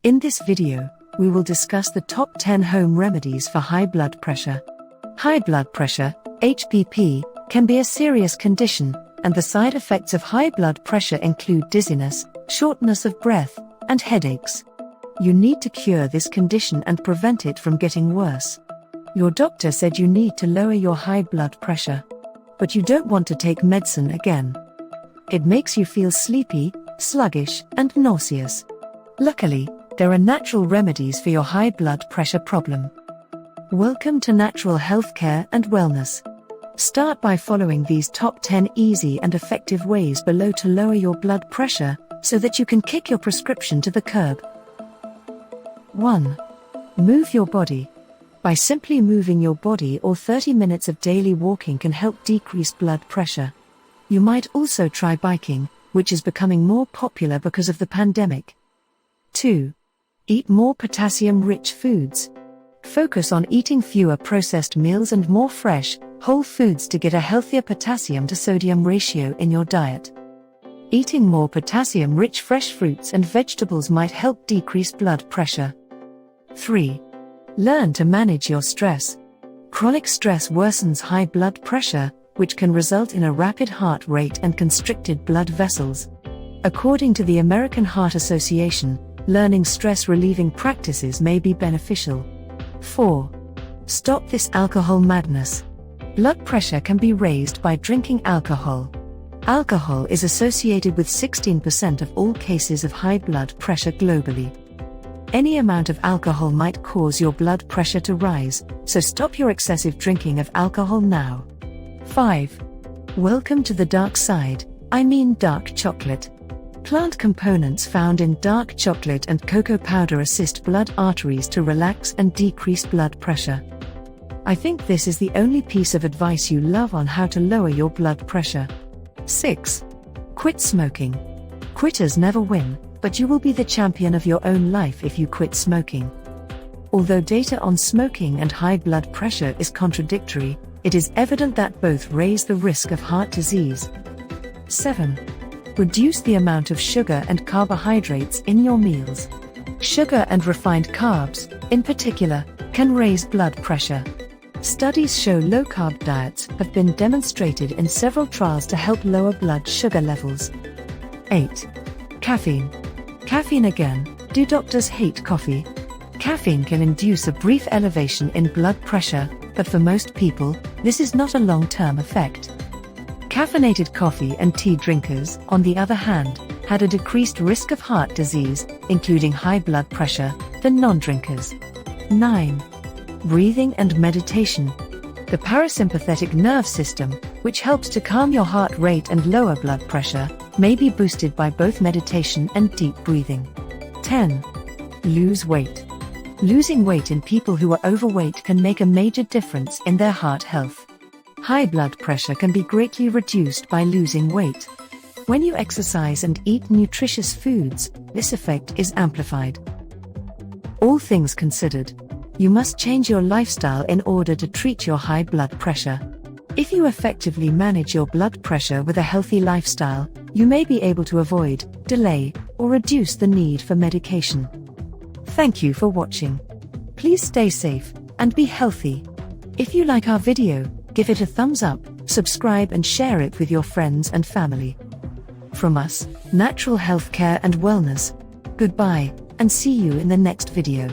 In this video, we will discuss the top 10 home remedies for high blood pressure. High blood pressure, HBP, can be a serious condition, and the side effects of high blood pressure include dizziness, shortness of breath, and headaches. You need to cure this condition and prevent it from getting worse. Your doctor said you need to lower your high blood pressure. But you don't want to take medicine again. It makes you feel sleepy, sluggish, and nauseous. Luckily, there are natural remedies for your high blood pressure problem. Welcome to Natural Healthcare and Wellness. Start by following these top 10 easy and effective ways below to lower your blood pressure, so that you can kick your prescription to the curb. 1. Move your body. By simply moving your body, or 30 minutes of daily walking can help decrease blood pressure. You might also try biking, which is becoming more popular because of the pandemic. 2. Eat more potassium-rich foods. Focus on eating fewer processed meals and more fresh, whole foods to get a healthier potassium to sodium ratio in your diet. Eating more potassium-rich fresh fruits and vegetables might help decrease blood pressure. 3. Learn to manage your stress. Chronic stress worsens high blood pressure, which can result in a rapid heart rate and constricted blood vessels. According to the American Heart Association, learning stress-relieving practices may be beneficial. 4. Stop this alcohol madness. Blood pressure can be raised by drinking alcohol. Alcohol is associated with 16% of all cases of high blood pressure globally. Any amount of alcohol might cause your blood pressure to rise, so stop your excessive drinking of alcohol now. 5. Welcome to the dark side, I mean dark chocolate. Plant components found in dark chocolate and cocoa powder assist blood arteries to relax and decrease blood pressure. I think this is the only piece of advice you love on how to lower your blood pressure. 6. Quit smoking. Quitters never win, but you will be the champion of your own life if you quit smoking. Although data on smoking and high blood pressure is contradictory, it is evident that both raise the risk of heart disease. 7. Reduce the amount of sugar and carbohydrates in your meals. Sugar and refined carbs, in particular, can raise blood pressure. Studies show low-carb diets have been demonstrated in several trials to help lower blood sugar levels. 8. Caffeine. Caffeine again. Do doctors hate coffee? Caffeine can induce a brief elevation in blood pressure, but for most people, this is not a long-term effect. Caffeinated coffee and tea drinkers, on the other hand, had a decreased risk of heart disease, including high blood pressure, than non-drinkers. 9. Breathing and meditation. The parasympathetic nerve system, which helps to calm your heart rate and lower blood pressure, may be boosted by both meditation and deep breathing. 10. Lose weight. Losing weight in people who are overweight can make a major difference in their heart health. High blood pressure can be greatly reduced by losing weight. When you exercise and eat nutritious foods, this effect is amplified. All things considered, you must change your lifestyle in order to treat your high blood pressure. If you effectively manage your blood pressure with a healthy lifestyle, you may be able to avoid, delay, or reduce the need for medication. Thank you for watching. Please stay safe and be healthy. If you like our video, give it a thumbs up, subscribe and share it with your friends and family. From us, Natural Healthcare and Wellness. Goodbye, and see you in the next video.